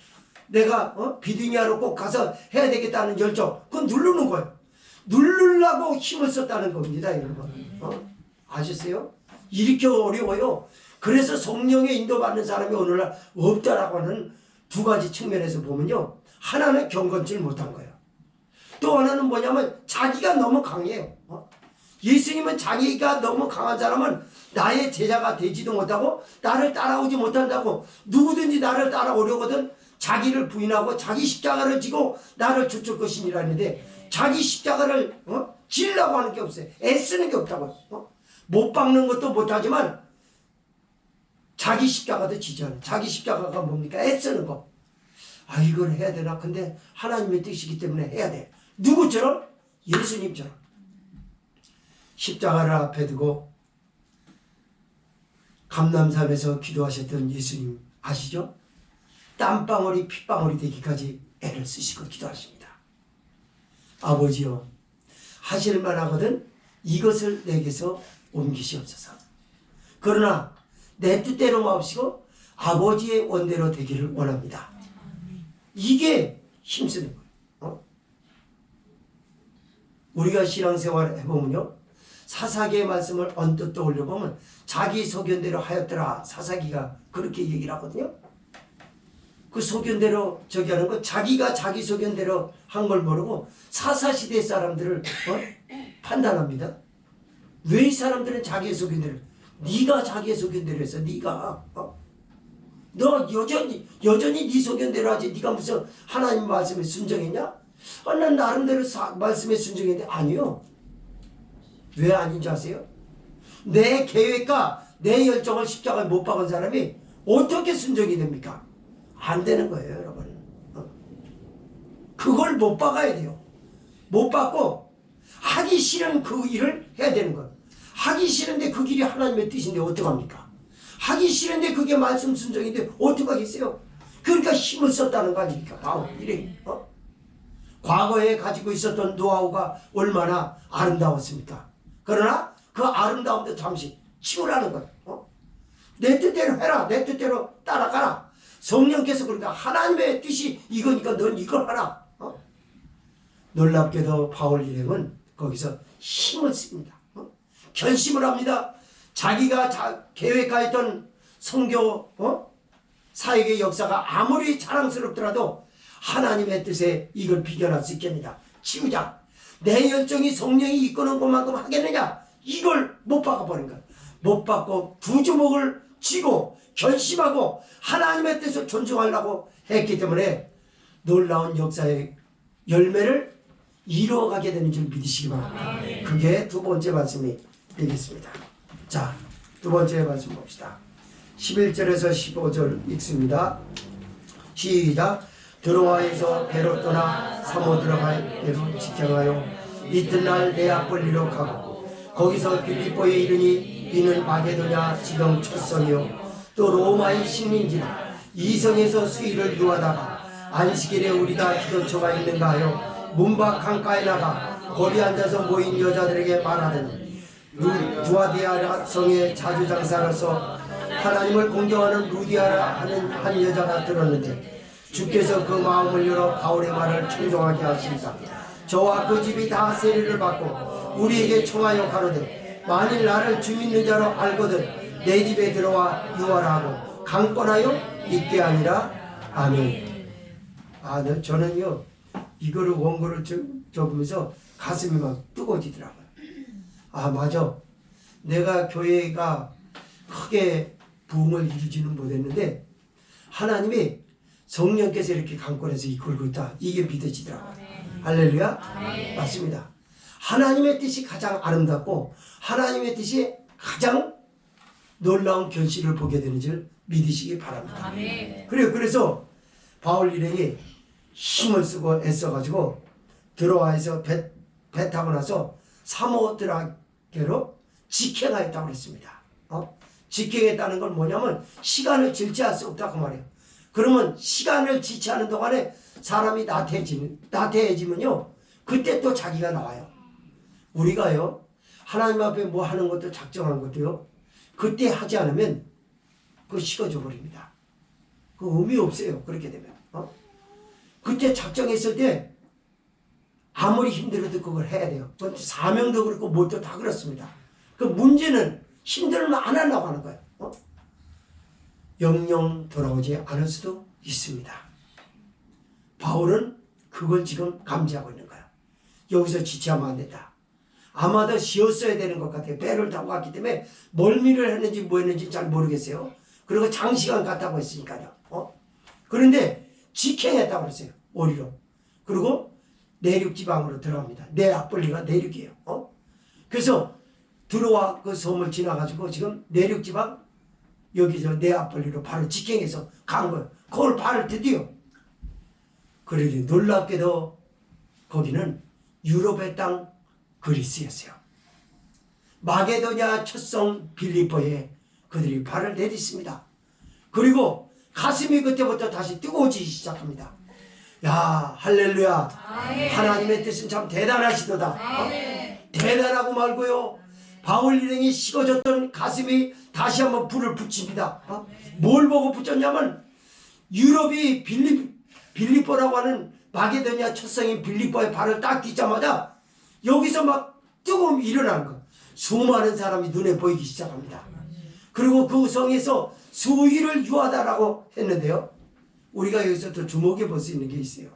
S1: 내가 비두니아로 꼭 가서 해야 되겠다는 열정, 그건 누르는 거예요. 누르려고 힘을 썼다는 겁니다 여러분. 아셨어요? 이렇게 어려워요. 그래서 성령의 인도받는 사람이 오늘날 없다라고 하는 두 가지 측면에서 보면요, 하나는 경건질 못한 거예요. 또 하나는 뭐냐면 자기가 너무 강해요. 예수님은 자기가 너무 강한 사람은 나의 제자가 되지도 못하고 나를 따라오지 못한다고, 누구든지 나를 따라오려거든 자기를 부인하고 자기 십자가를 지고 나를 쫓을 것이니라 했는데, 자기 십자가를 지려고 하는 게 없어요. 애쓰는 게 없다고. 못 박는 것도 못하지만 자기 십자가도 지지 않아요. 자기 십자가가 뭡니까? 애쓰는 거. 아, 이걸 해야 되나? 근데 하나님의 뜻이기 때문에 해야 돼. 누구처럼? 예수님처럼. 십자가를 앞에 두고 감람산에서 기도하셨던 예수님 아시죠? 땀방울이 핏방울이 되기까지 애를 쓰시고 기도하십니다. 아버지여, 하실만 하거든 이것을 내게서 옮기시옵소서. 그러나 내 뜻대로 마옵시고 아버지의 원대로 되기를 원합니다. 이게 힘쓰는 거예요. 우리가 신앙생활을 해보면요, 사사기의 말씀을 언뜻 떠올려보면 자기 소견대로 하였더라. 사사기가 그렇게 얘기를 하거든요. 그 소견대로 저기 하는 거, 자기가 자기 소견대로 한 걸 모르고 사사시대 사람들을 판단합니다. 왜 이 사람들은 자기의 소견대로, 네가 자기의 소견대로 해서 네가 너 여전히 네 소견대로 하지, 네가 무슨 하나님 말씀에 순종했냐? 난 나름대로 말씀에 순종했는데. 아니요. 왜 아닌지 아세요? 내 계획과 내 열정을 십자가에 못 박은 사람이 어떻게 순종이 됩니까? 안 되는 거예요 여러분. 그걸 못 박아야 돼요. 못 박고 하기 싫은 그 일을 해야 되는 거예요. 하기 싫은데 그 길이 하나님의 뜻인데 어떡합니까? 하기 싫은데 그게 말씀 순종인데 어떡하겠어요? 그러니까 힘을 썼다는 거 아닙니까? 바울 이래. 과거에 가지고 있었던 노하우가 얼마나 아름다웠습니까? 그러나 그 아름다움도 잠시 치우라는 거예요. 내 뜻대로 해라. 내 뜻대로 따라가라. 성령께서 그러니까 하나님의 뜻이 이거니까 넌 이걸 하라. 놀랍게도 바울 일행은 거기서 힘을 씁니다. 결심을 합니다. 자기가 계획하였던 선교 사역의 역사가 아무리 자랑스럽더라도 하나님의 뜻에 이걸 비견할 수 있겠느냐. 치우자. 내 열정이 성령이 이끄는 것만큼 하겠느냐. 이걸 못 박아버린 거야. 못 박고 두 주먹을 쥐고 결심하고 하나님의 뜻을 존중하려고 했기 때문에 놀라운 역사의 열매를 이루어가게 되는 줄 믿으시기 바랍니다. 그게 두 번째 말씀이 되겠습니다. 자, 두 번째 말씀 봅시다. 11절에서 15절 읽습니다. 시작. 드로아에서 배로 떠나 사모 들어갈 배로 직행하여 이튿날 네아폴리로 가고 거기서 빌립보에 이르니 이는 마게도냐 지경 첫성이요 또 로마의 식민지라. 이 성에서 수일을 유하다가 안식일에 우리가 기도처가 있는가 하여 문밖 강가에 나가 거기 앉아서 모인 여자들에게 말하더니 두아디아 성의 자주장사로서 하나님을 공경하는 루디아라 하는 한 여자가 들었는데 주께서 그 마음을 열어 바울의 말을 청종하게 하시니까 저와 그 집이 다 세례를 받고 우리에게 청하여 가로되 만일 나를 주 믿는 자로 알거든 내 집에 들어와 유하라 하고 강권하여 있게 하니라. 아멘. 저는요 이거를 원고를 적으면서 가슴이 막 뜨거워지더라고요. 맞아. 내가 교회가 크게 부흥을 이루지는 못했는데 하나님이 성령께서 이렇게 강권해서 이끌고 있다. 이게 믿어지더라고요. 할렐루야. 맞습니다. 하나님의 뜻이 가장 아름답고 하나님의 뜻이 가장 놀라운 결실을 보게 되는 줄 믿으시기 바랍니다. 그래서 바울 일행이 힘을 쓰고 애써가지고 드로아에서 배 타고 나서 사모드라게로 직행하였다고 그랬습니다. 직행했다는 건 뭐냐면 시간을 질주할 수 없다 그 말이에요. 그러면 시간을 지체하는 동안에 사람이 나태해지면요 그때 또 자기가 나와요. 우리가요 하나님 앞에 뭐 하는 것도 작정한 것도요 그때 하지 않으면 그거 식어져 버립니다. 그 의미 없어요. 그렇게 되면 그때 작정했을 때 아무리 힘들어도 그걸 해야 돼요. 사명도 그렇고 뭣도 다 그렇습니다. 그 문제는 힘들면 안 하려고 하는 거예요. 영영 돌아오지 않을 수도 있습니다. 바울은 그걸 지금 감지하고 있는 거야. 여기서 지체하면 안 된다. 아마도 쉬었어야 되는 것 같아요. 배를 타고 갔기 때문에 멀미를 했는지 뭐 했는지 잘 모르겠어요. 그리고 장시간 갔다고 했으니까요. 그런데 직행했다고 그랬어요. 오리로. 그리고 내륙 지방으로 들어갑니다. 네아폴리가 내륙이에요. 그래서 드로아 그 섬을 지나가지고 지금 내륙 지방 여기서 네아폴리로 바로 직행해서 간 거예요. 그걸 바로 드디어. 그러니 놀랍게도 거기는 유럽의 땅 그리스였어요. 마게도냐 첫성 빌립보에 그들이 발을 내딛습니다. 그리고 가슴이 그때부터 다시 뜨거워지기 시작합니다. 야 할렐루야. 하나님의 뜻은 참 대단하시도다. 대단하고 말고요 바울 일행이 식어졌던 가슴이 다시 한번 불을 붙입니다. 뭘 보고 붙였냐면 유럽이 빌립보라고 하는 마게도냐 첫성인 빌립보에 발을 딱 딛자마자 여기서 막 뜨거움이 일어나는 거. 수많은 사람이 눈에 보이기 시작합니다. 그리고 그 성에서 수일을 유하다라고 했는데요. 우리가 여기서 또 주목해 볼 수 있는 게 있어요.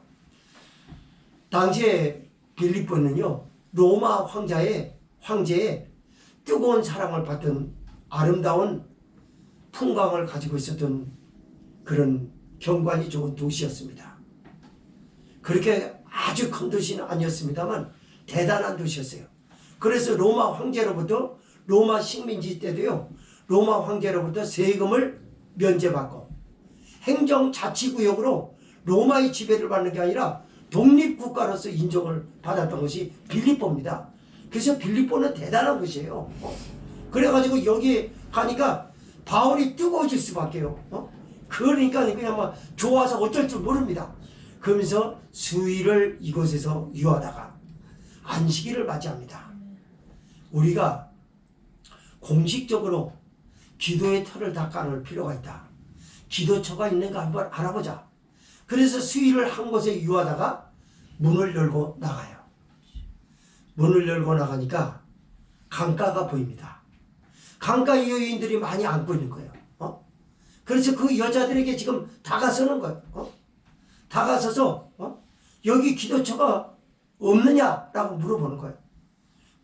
S1: 당시에 빌립보는요 로마 황제의 뜨거운 사랑을 받던 아름다운 풍광을 가지고 있었던 그런 경관이 좋은 도시였습니다. 그렇게 아주 큰 도시는 아니었습니다만 대단한 도시였어요. 그래서 로마 황제로부터 로마 식민지 때도요 로마 황제로부터 세금을 면제받고 행정자치구역으로 로마의 지배를 받는 게 아니라 독립국가로서 인정을 받았던 것이 빌립보입니다. 그래서 빌립보는 대단한 것이에요. 그래가지고 여기 가니까 바울이 뜨거워질 수밖에요. 그러니까 그냥 막 좋아서 어쩔 줄 모릅니다. 그러면서 수일을 이곳에서 유하다가 안식일을 맞이합니다. 우리가 공식적으로 기도의 틀을 다 까놓을 필요가 있다. 기도처가 있는가 한번 알아보자. 그래서 수일을 한 곳에 유하다가 문을 열고 나가요. 문을 열고 나가니까 강가가 보입니다. 강가 여인들이 많이 앉고 있는 거예요. 그래서 그 여자들에게 지금 다가서는 거예요. 다가서서 여기 기도처가 없느냐라고 물어보는 거예요.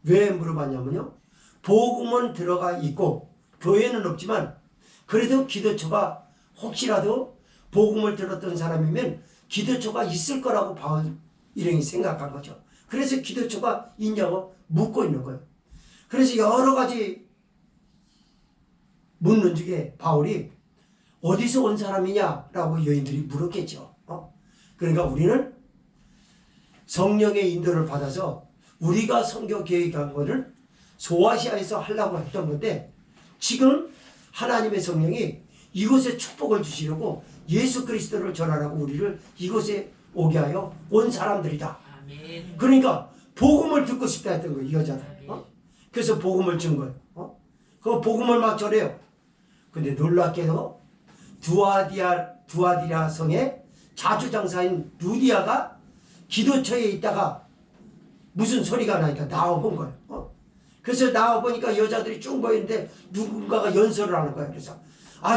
S1: 왜 물어봤냐면요. 복음은 들어가 있고 교회는 없지만 그래도 기도처가 혹시라도 복음을 들었던 사람이면 기도처가 있을 거라고 바울 일행이 생각한 거죠. 그래서 기도처가 있냐고 묻고 있는 거예요. 그래서 여러 가지 묻는 중에 바울이 어디서 온 사람이냐라고 여인들이 물었겠죠. 그러니까 우리는 성령의 인도를 받아서 우리가 선교 계획한 것을 소아시아에서 하려고 했던 건데 지금 하나님의 성령이 이곳에 축복을 주시려고 예수 그리스도를 전하라고 우리를 이곳에 오게 하여 온 사람들이다.
S2: 아멘.
S1: 그러니까 복음을 듣고 싶다 했던 거예요, 이 여자는. 그래서 복음을 준 거예요. 그 복음을 막 전해요. 근데 놀랍게도 두아디라 성의 자주장사인 루디아가 기도처에 있다가 무슨 소리가 나니까 나와본 거예요. 그래서 나와보니까 여자들이 쭉 모였는데 누군가가 연설을 하는 거예요. 그래서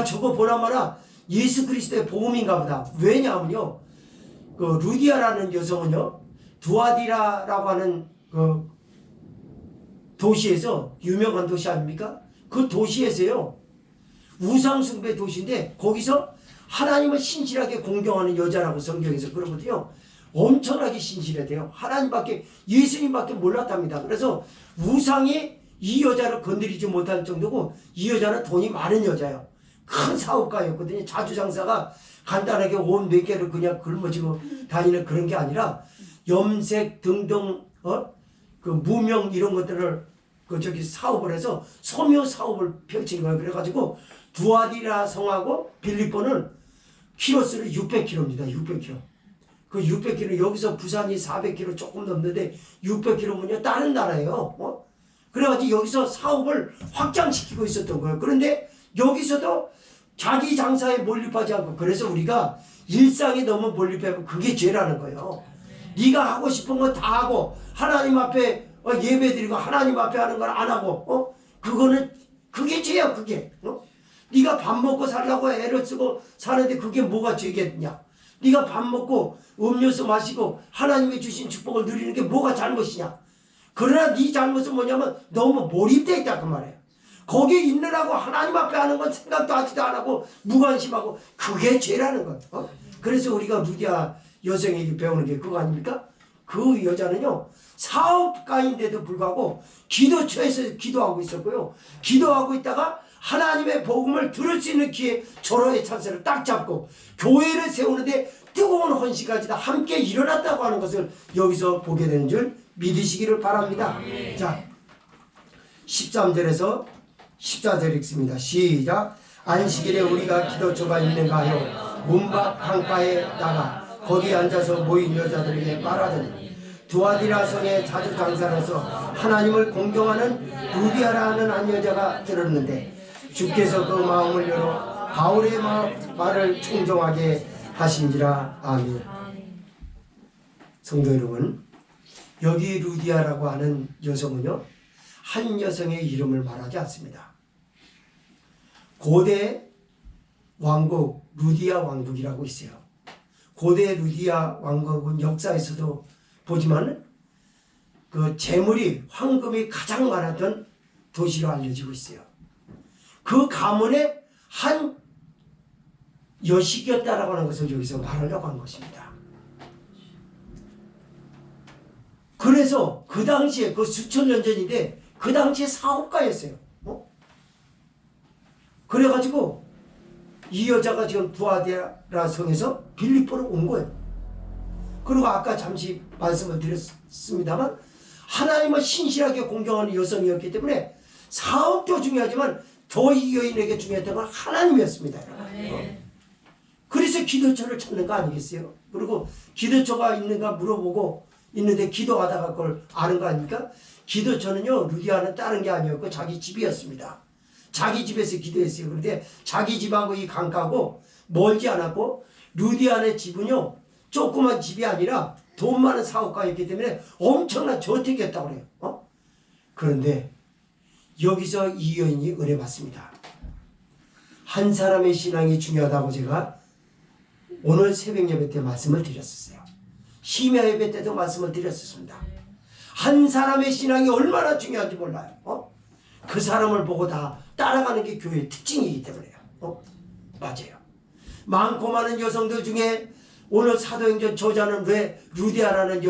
S1: 저거 보나마나 예수 그리스도의 복음인가 보다. 왜냐하면요, 그 루디아라는 여성은요, 두아디라라고 하는 그 도시에서, 유명한 도시 아닙니까? 그 도시에서요, 우상숭배 도시인데 거기서 하나님을 신실하게 공경하는 여자라고 성경에서 그러거든요. 엄청나게 신실해요. 하나님밖에, 예수님밖에 몰랐답니다. 그래서 우상이 이 여자를 건드리지 못할 정도고, 이 여자는 돈이 많은 여자예요. 큰 사업가였거든요. 자주장사가 간단하게 옷 몇 개를 그냥 짊어지고 다니는 그런 게 아니라 염색 등등 그 무명 이런 것들을 사업을 해서 소묘 사업을 펼친 거예요. 그래가지고 두아디라 성하고 빌립보는 키로수를 600km입니다. 600km. 그 600km, 여기서 부산이 400km 조금 넘는데 600km면요 다른 나라예요. 그래가지고 여기서 사업을 확장시키고 있었던 거예요. 그런데 여기서도 자기 장사에 몰입하지 않고, 그래서 우리가 일상에 너무 몰입하면 그게 죄라는 거예요. 네가 하고 싶은 거 다 하고 하나님 앞에 예배드리고 하나님 앞에 하는 걸 안 하고 그거는 그게 죄야. 그게 네가 밥 먹고 살려고 애를 쓰고 사는데 그게 뭐가 죄겠냐. 네가 밥 먹고 음료수 마시고 하나님이 주신 축복을 누리는 게 뭐가 잘못이냐. 그러나 네 잘못은 뭐냐면 너무 몰입되어 있다 그 말이에요. 거기 있느라고 하나님 앞에 하는 건 생각도 하지도 안 하고 무관심하고, 그게 죄라는 거예요. 그래서 우리가 루디아 여성에게 배우는 게 그거 아닙니까? 그 여자는요, 사업가인데도 불구하고 기도처에서 기도하고 있었고요. 기도하고 있다가 하나님의 복음을 들을 수 있는 기회, 절호의 찬스를 딱 잡고 교회를 세우는데 뜨거운 헌신까지 다 함께 일어났다고 하는 것을 여기서 보게 되는 줄 믿으시기를 바랍니다. 자, 13절에서 14절 읽습니다. 시작. 안식일에 우리가 기도처가 있는가 하여 문밖 강가에 나가 거기 앉아서 모인 여자들에게 말하더니 두아디라 성에 자주 장사로서 하나님을 공경하는 루디아라는 한 여자가 들었는데 주께서 그 마음을 열어 바울의 말을 청종하게 하신지라. 아멘. 성도 여러분, 여기 루디아라고 하는 여성은요, 한 여성의 이름을 말하지 않습니다. 고대 왕국 루디아 왕국이라고 있어요. 고대 루디아 왕국은 역사에서도 보지만 그 재물이, 황금이 가장 많았던 도시로 알려지고 있어요. 그 가문의 한 여식이었다라고 하는 것을 여기서 말하려고 한 것입니다. 그래서 그 당시에, 그 수천 년 전인데 그 당시에 사업가였어요. 그래가지고 이 여자가 지금 두아디라 성에서 빌립보로 온 거예요. 그리고 아까 잠시 말씀을 드렸습니다만 하나님을 신실하게 공경하는 여성이었기 때문에 사업도 중요하지만 더 이 여인에게 중요했던 건 하나님이었습니다. 그래서 기도처를 찾는 거 아니겠어요? 그리고 기도처가 있는가 물어보고 있는데 기도하다가 그걸 아는 거 아닙니까? 기도처는요, 루디아는 다른 게 아니었고 자기 집이었습니다. 자기 집에서 기도했어요. 그런데 자기 집하고 이 강가고 멀지 않았고, 루디아의 집은요, 조그만 집이 아니라 돈 많은 사업가였기 때문에 엄청난 저택이었다고 그래요. 그런데 여기서 이 여인이 은혜 받습니다. 한 사람의 신앙이 중요하다고 제가 오늘 새벽 예배 때 말씀을 드렸었어요. 심야 예배 때도 말씀을 드렸었습니다. 한 사람의 신앙이 얼마나 중요한지 몰라요. 그 사람을 보고 다 따라가는 게 교회의 특징이기 때문에요. 맞아요. 많고 많은 여성들 중에 오늘 사도행전 저자는 왜 루디아라는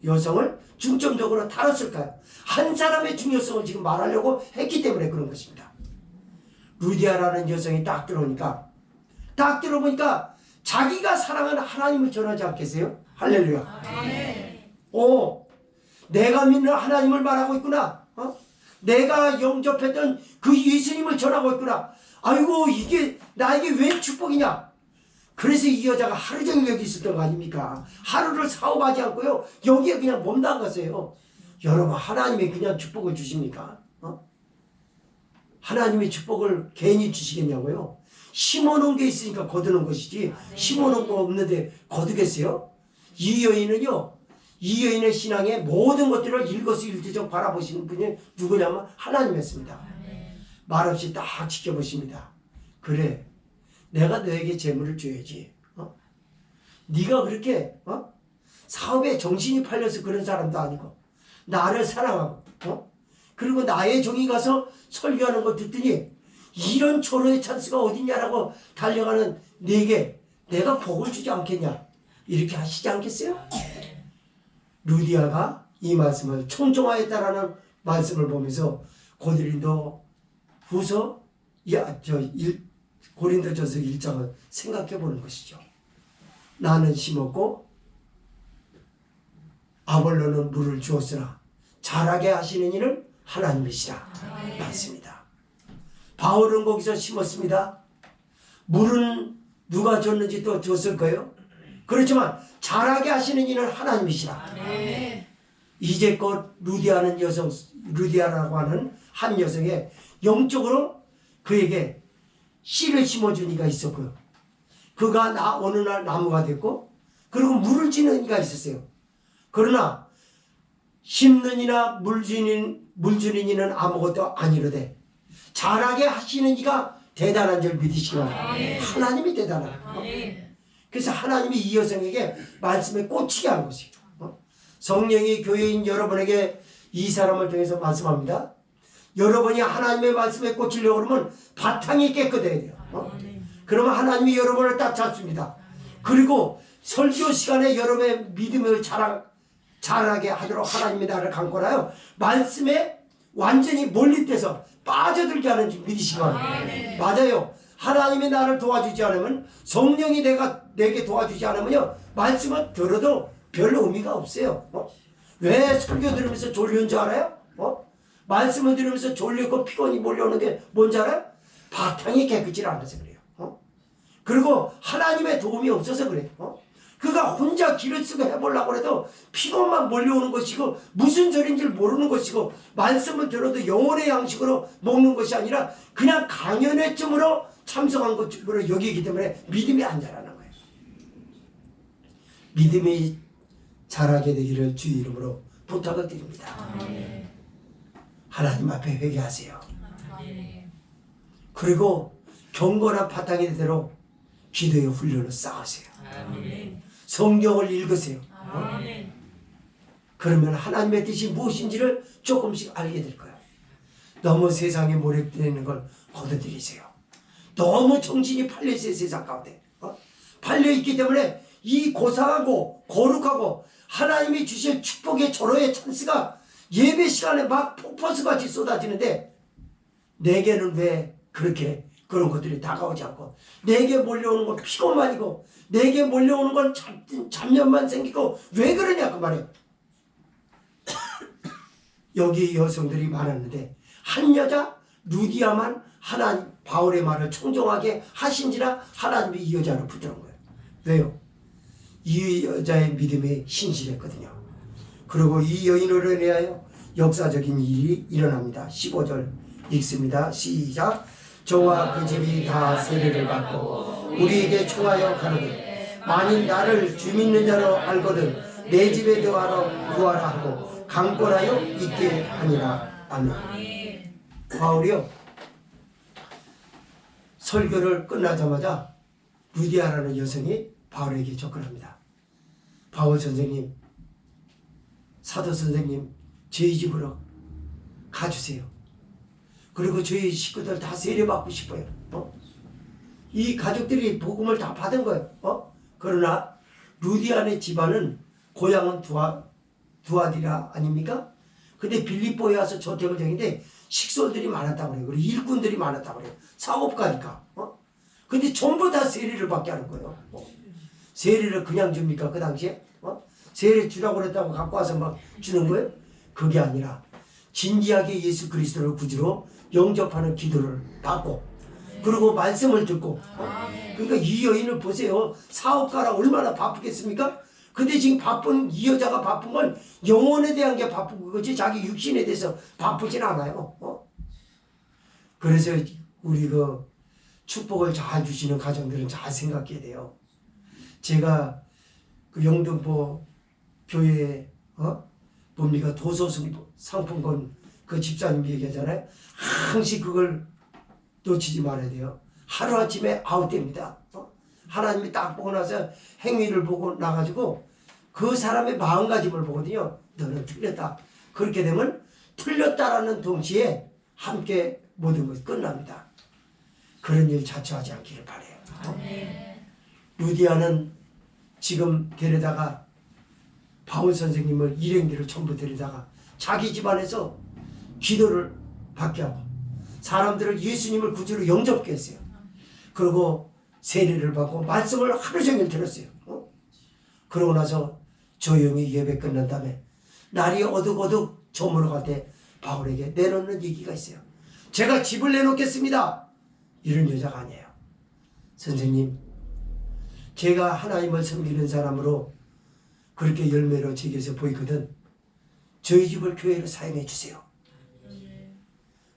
S1: 여성을 중점적으로 다뤘을까요? 한 사람의 중요성을 지금 말하려고 했기 때문에 그런 것입니다. 루디아라는 여성이 딱 들어오니까 딱 들어보니까 자기가 사랑하는 하나님을 전하지 않겠어요? 할렐루야. 오, 내가 믿는 하나님을 말하고 있구나. 내가 영접했던 그 예수님을 전하고 있구나. 아이고, 이게 나에게 왜 축복이냐. 그래서 이 여자가 하루 종일 여기 있었던 거 아닙니까? 하루를 사업하지 않고요, 여기에 그냥 몸담갔어요. 여러분, 하나님이 그냥 축복을 주십니까? 하나님의 축복을 괜히 주시겠냐고요? 심어놓은 게 있으니까 거두는 것이지, 심어놓은 거 없는데 거두겠어요? 이 여인은요, 이 여인의 신앙의 모든 것들을 일거수일투족 바라보시는 분이 누구냐면 하나님이었습니다. 말없이 딱 지켜보십니다. 그래, 내가 너에게 재물을 줘야지. 네가 그렇게 사업에 정신이 팔려서 그런 사람도 아니고 나를 사랑하고 그리고 나의 종이 가서 설교하는 걸 듣더니 이런 초로의 찬스가 어딨냐라고 달려가는 네게 내가 복을 주지 않겠냐, 이렇게 하시지 않겠어요? 루디아가 이 말씀을 청종하였다라는 말씀을 보면서 고린도전서 1장을 생각해 보는 것이죠. 나는 심었고 아볼로는 물을 주었으나 자라게 하시는 이는 하나님이시라. 맞습니다. 바울은 거기서 심었습니다. 물은 누가 줬는지 또 줬을 거예요. 그렇지만 자라게 하시는 이는 하나님이시라. 이제껏 루디아라고 하는 한 여성의 영적으로 그에게 씨를 심어준 이가 있었고요. 그가 어느 날 나무가 됐고, 그리고 물을 주는 이가 있었어요. 그러나 심는 이나 물 주는 이는 아무것도 아니로되 자라게 하시는 이가 대단한 줄 믿으시기 바랍니다. 하나님이 대단하다. 그래서 하나님이 이 여성에게 말씀에 꽂히게 한 것이에요. 성령이 교회인 여러분에게 이 사람을 통해서 말씀합니다. 여러분이 하나님의 말씀에 꽂히려고 그러면 바탕이 깨끗해야 돼요. 그러면 하나님이 여러분을 딱 잡습니다. 그리고 설교 시간에 여러분의 믿음을 자라게 하도록 하나님이 나를 강권하여 말씀에 완전히 몰입돼서 빠져들게 하는 줄 믿으시기 바랍니다. 맞아요. 하나님이 나를 도와주지 않으면, 성령이 내게 도와주지 않으면요, 말씀은 들어도 별로 의미가 없어요. 왜 설교 들으면서 졸려온 줄 알아요? 말씀을 들으면서 졸리고 피곤이 몰려오는 게 뭔지 알아요? 바탕이 깨끗지 않아서 그래요. 그리고 하나님의 도움이 없어서 그래요. 그가 혼자 길을 쓰고 해보려고 해도 피곤만 몰려오는 것이고 무슨 소리인지 모르는 것이고 말씀을 들어도 영혼의 양식으로 먹는 것이 아니라 그냥 강연회쯤으로 참석한 것으로 여기기 때문에 믿음이 안 자라는 거예요. 믿음이 자라게 되기를 주 이름으로 부탁을 드립니다. 하나님 앞에 회개하세요. 그리고 경건한 바탕이 되도록 기도의 훈련을 쌓으세요. 성경을 읽으세요. 그러면 하나님의 뜻이 무엇인지를 조금씩 알게 될 거예요. 너무 세상에 몰입되는 걸 거둬들이세요. 너무 정신이 팔려있어요. 세상 가운데 팔려있기 때문에 이 고상하고 거룩하고 하나님이 주실 축복의 절호의 찬스가 예배 시간에 막 폭포수같이 쏟아지는데 내게는 왜 그렇게 그런 것들이 다가오지 않고, 내게 몰려오는 건 피곤만이고 내게 몰려오는 건 잡념만 생기고 왜 그러냐 그 말이에요. 여기 여성들이 많았는데 한 여자 루디아만 하나님 바울의 말을 청종하게 하신지라 하나님이 이 여자를 붙들은 거예요. 왜요? 이 여자의 믿음이 신실했거든요. 그리고 이 여인으로 인하여 역사적인 일이 일어납니다. 15절 읽습니다. 시작. 저와 그 집이 다 세례를 받고 우리에게 청하여 가로되 만일 나를 주 믿는 자로 알거든 내 집에 들어가라 구하라 하고 강권하여 있게 하니라. 아멘. 바울이요, 설교를 끝나자마자 루디아라는 여성이 바울에게 접근합니다. 바울 선생님, 사도 선생님, 저희 집으로 가주세요. 그리고 저희 식구들 다 세례받고 싶어요. 이 가족들이 복음을 다 받은 거예요. 그러나 루디아네 집안은 고향은 두아디라 아닙니까? 근데 빌립보에 와서 저택을 정했는데 식솔들이 많았다고 그래요. 그리고 일꾼들이 많았다고 그래요. 사업가니까. 근데 전부 다 세리를 받게 하는 거예요. 세리를 그냥 줍니까? 그 당시에? 세리 주라고 그랬다고 갖고 와서 막 주는 거예요? 그게 아니라 진지하게 예수 그리스도를 구주로 영접하는 기도를 받고 그리고 말씀을 듣고 그러니까 이 여인을 보세요. 사업가라 얼마나 바쁘겠습니까? 근데 지금 바쁜 이 여자가 바쁜 건 영혼에 대한 게 바쁜 거지 자기 육신에 대해서 바쁘진 않아요. 그래서 우리 그 축복을 잘 주시는 가정들은 잘 생각해야 돼요. 제가 그 영등포 교회에 뭡니까 도서승 상품권 그 집사님이 얘기하잖아요. 항상 그걸 놓치지 말아야 돼요. 하루아침에 아웃됩니다. 하나님이 딱 보고 나서 행위를 보고 나가지고 그 사람의 마음가짐을 보거든요. 너는 틀렸다. 그렇게 되면 틀렸다라는 동시에 함께 모든 것이 끝납니다. 그런 일 자처하지 않기를 바라요. 루디아는 지금 데려다가 바울 선생님을 일행들을 전부 데려다가 자기 집안에서 기도를 받게 하고 사람들을 예수님을 구주로 영접게 했어요. 그리고 세례를 받고 말씀을 하루 종일 들었어요. 그러고 나서 조용히 예배 끝난 다음에 날이 어둑어둑 저물어 갈 때 바울에게 내놓는 얘기가 있어요. 제가 집을 내놓겠습니다. 이런 여자가 아니에요. 선생님, 제가 하나님을 섬기는 사람으로 그렇게 열매로 제게서 보이거든. 저희 집을 교회로 사용해 주세요.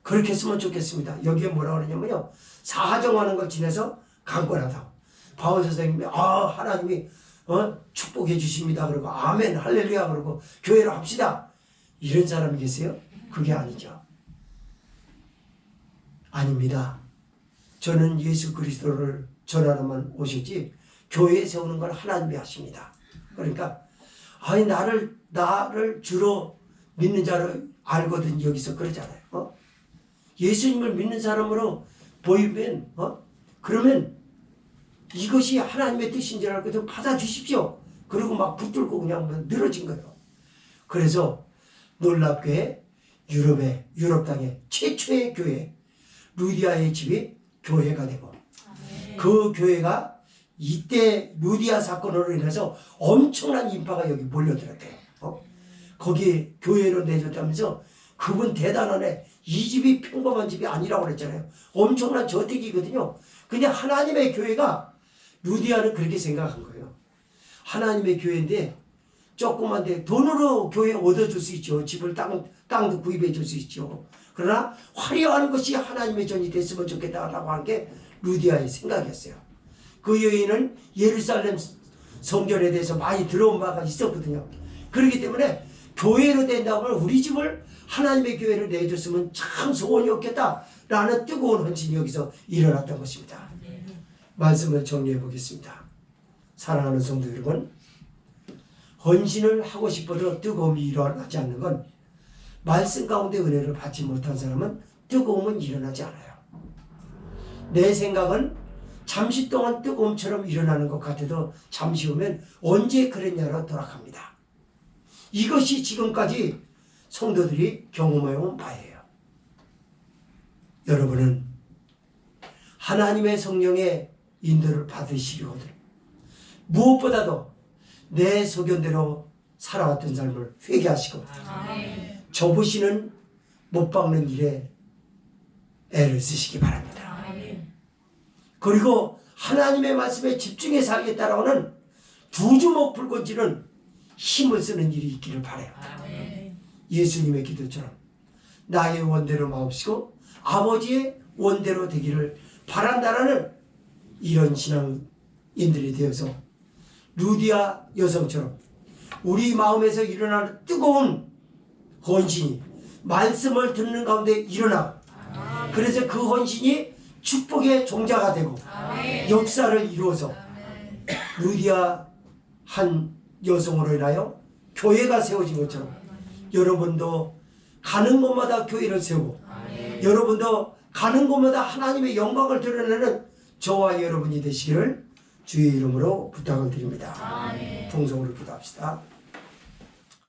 S1: 그렇게 했으면 좋겠습니다. 여기에 뭐라고 그러냐면요. 사정하는 걸 지내서 강권하다고. 바울 선생님이 하나님이 축복해 주십니다. 그러고 아멘 할렐루야 그러고 교회로 합시다. 이런 사람이 계세요? 그게 아니죠. 아닙니다. 저는 예수 그리스도를 전하러만 오셨지 교회에 세우는 걸 하나님이 하십니다. 그러니까 아니 나를 주로 믿는 자로 알거든 여기서 그러잖아요. 예수님을 믿는 사람으로 보이면 그러면 이것이 하나님의 뜻인 줄 알고 좀 받아주십시오. 그리고 막 붙들고 그냥 늘어진 거예요. 그래서 놀랍게 유럽 땅의 최초의 교회 루디아의 집이 교회가 되고 그 교회가 이때 루디아 사건으로 인해서 엄청난 인파가 여기 몰려들었대요. 거기 교회로 내줬다면서 그분 대단하네. 이 집이 평범한 집이 아니라고 그랬잖아요. 엄청난 저택이거든요. 근데 하나님의 교회가 루디아는 그렇게 생각한 거예요. 하나님의 교회인데 조그만데 돈으로 교회 얻어줄 수 있죠. 집을 땅도 구입해 줄 수 있죠. 그러나 화려한 것이 하나님의 전이 됐으면 좋겠다라고 하는 게 루디아의 생각이었어요. 그 여인은 예루살렘 성전에 대해서 많이 들어온 바가 있었거든요. 그렇기 때문에 교회로 된다고 하면 우리 집을 하나님의 교회로 내줬으면 참 소원이 없겠다라는 뜨거운 헌신이 여기서 일어났던 것입니다. 말씀을 정리해 보겠습니다. 사랑하는 성도 여러분, 헌신을 하고 싶어도 뜨거움이 일어나지 않는 건 말씀 가운데 은혜를 받지 못한 사람은 뜨거움은 일어나지 않아요. 내 생각은 잠시 동안 뜨거움처럼 일어나는 것 같아도 잠시 후면 언제 그랬냐로 돌아갑니다. 이것이 지금까지 성도들이 경험해온 바예요. 여러분은 하나님의 성령의 인도를 받으시려거든 무엇보다도 내 소견대로 살아왔던 삶을 회개하시고 접으시는 못 박는 일에 애를 쓰시기 바랍니다. 그리고 하나님의 말씀에 집중해 살겠다라고 하는 두 주먹 불고 쥐는 힘을 쓰는 일이 있기를 바라요. 예수님의 기도처럼 나의 원대로 마옵시고 아버지의 원대로 되기를 바란다라는 이런 신앙인들이 되어서 루디아 여성처럼 우리 마음에서 일어나는 뜨거운 헌신이 말씀을 듣는 가운데 일어나고 그래서 그 헌신이 축복의 종자가 되고 역사를 이루어서 루디아 한 여성으로 인하여 교회가 세워진 것처럼 여러분도 가는 곳마다 교회를 세우고 여러분도 가는 곳마다 하나님의 영광을 드러내는 저와 여러분이 되시기를 주의 이름으로 부탁을 드립니다. 통성으로 기도합시다.